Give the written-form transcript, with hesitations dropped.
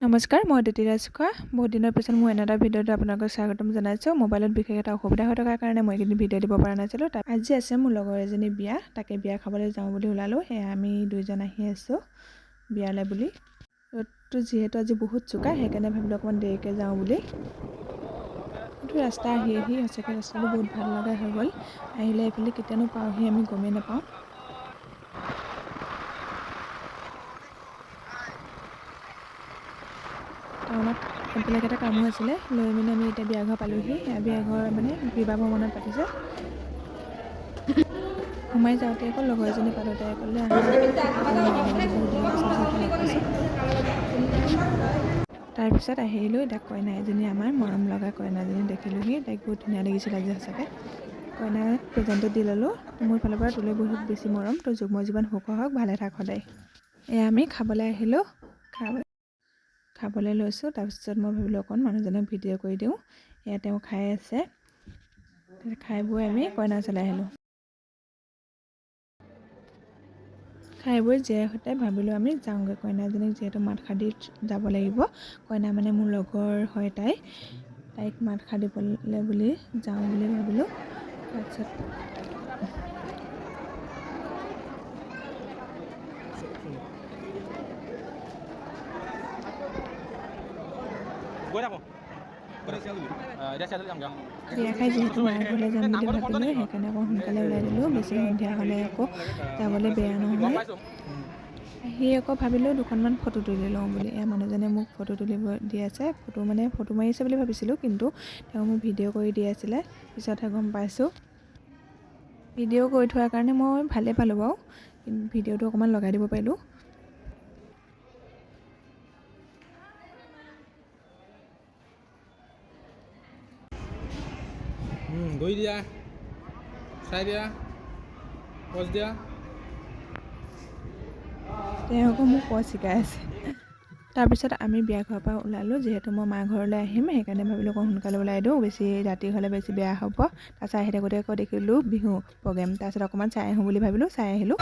নমস্কাৰ, মই অদিতি ৰাজখোৱা। বহুত দিনৰ পিছত মই এনে এটা ভিডিঅ'ত আপোনালোকক স্বাগতম জনাইছোঁ। মোবাইলত বিশেষ এটা অসুবিধা হৈ থকাৰ কাৰণে মই এইখিনি ভিডিঅ' দিব পৰা নাছিলোঁ। আজি আছে মোৰ লগৰ এজনী বিয়া, তাকে বিয়া খাবলৈ যাওঁ বুলি ওলালোঁ। সেয়া আমি দুইজন আহি আছোঁ বিয়ালৈ বুলি। ৰ'দটো যিহেতু আজি বহুত চোকা, সেইকাৰণে ভাবিলোঁ অকণমান দেৰিকৈ যাওঁ বুলি। কিন্তু ৰাস্তা আহি সঁচাকৈ ৰাস্তাটো বহুত ভাল লগা হৈ গ'ল। আহিলে এইফালে কেতিয়ানো পাওঁহি আমি গমেই নাপাওঁ। টাউনত বেলেগ এটা কামো আছিলে, লৈ মেলি আমি এতিয়া বিয়া ঘৰ পালোঁহি। বিয়া ঘৰ মানে বিবাহ ভৱনত পাতিছে। সোমাই যাওঁতে আকৌ লগৰ এজনী পালোঁ, তাই ক'লে আহা অকণমান ওলাই মেলি বহুত দিনৰ পিছত যিহেতু লগ পাইছোঁ। তাৰপিছত আহিলোঁ, এতিয়া কইনা এজনী আমাৰ মৰম লগা কইনাজনী দেখিলোঁহি। তাইক বহুত ধুনীয়া লাগিছিল আজি সঁচাকৈ। কইনাক প্ৰেজেণ্টটো দি ল'লোঁ। মোৰ ফালৰ পৰা তোলৈ বহুত বেছি মৰম, তোৰ যুগ্ম জীৱন সুখ হওক, ভালে থাক সদায়। এয়া আমি খাবলৈ আহিলোঁ, খাবলৈ লৈছোঁ। তাৰপিছত মই ভাবিলোঁ অকণ মানুহজনক ভিডিঅ' কৰি দিওঁ। এয়া তেওঁ খাই আছে। খাই বৈ আমি কইনা ওচৰলৈ আহিলোঁ। খাই বৈ জীয়াই সৈতে ভাবিলোঁ আমি যাওঁগৈ। কইনাজনীক যিহেতু মাত সাৰ দি যাব লাগিব, কইনা মানে মোৰ লগৰ হয় তাইক মাত সাৰ দিবলৈ বুলি যাওঁ বুলি ভাবিলোঁ। তাৰপিছত বিয়া খাই যিহেতু মাৰ ঘৰলৈ যাম বুলি ভাবিলোঁ, সেইকাৰণে অকণ সোনকালে ওলাই দিলোঁ। বেছি সন্ধিয়া হ'লে আকৌ যাবলৈ বেয়া নহয়। আহি আকৌ ভাবিলোঁ দুখনমান ফটো তুলি লওঁ বুলি। এয়া মানুহজনে মোক ফটো তুলিব দি আছে। ফটো মাৰিছে বুলি ভাবিছিলোঁ, কিন্তু তেওঁ মোক ভিডিঅ' কৰি দি আছিলে। পিছতহে গম পাইছোঁ। ভিডিঅ' কৰি থোৱাৰ কাৰণে মই ভালেই পালোঁ বাৰু, কিন্তু ভিডিঅ'টো অকণমান লগাই দিব পাৰিলোঁ। গৈ দিয়া, চাই দিয়া, পজ দিয়া। তেওঁ আকৌ মোক পজ শিকাই আছে। তাৰপিছত আমি বিয়া ঘৰৰ পৰা ওলালোঁ। যিহেতু মই মাৰ ঘৰলৈ আহিম, সেইকাৰণে ভাবিলোঁ অকণ সোনকালে ওলাই দিওঁ, বেছি ৰাতি হ'লে বেছি বেয়া হ'ব। তাৰপিছত আহি থাকোঁতে আকৌ দেখিলোঁ বিহু প্ৰগ্ৰেম। তাৰপিছত অকণমান চাই আহোঁ বুলি ভাবিলোঁ, চাই আহিলোঁ।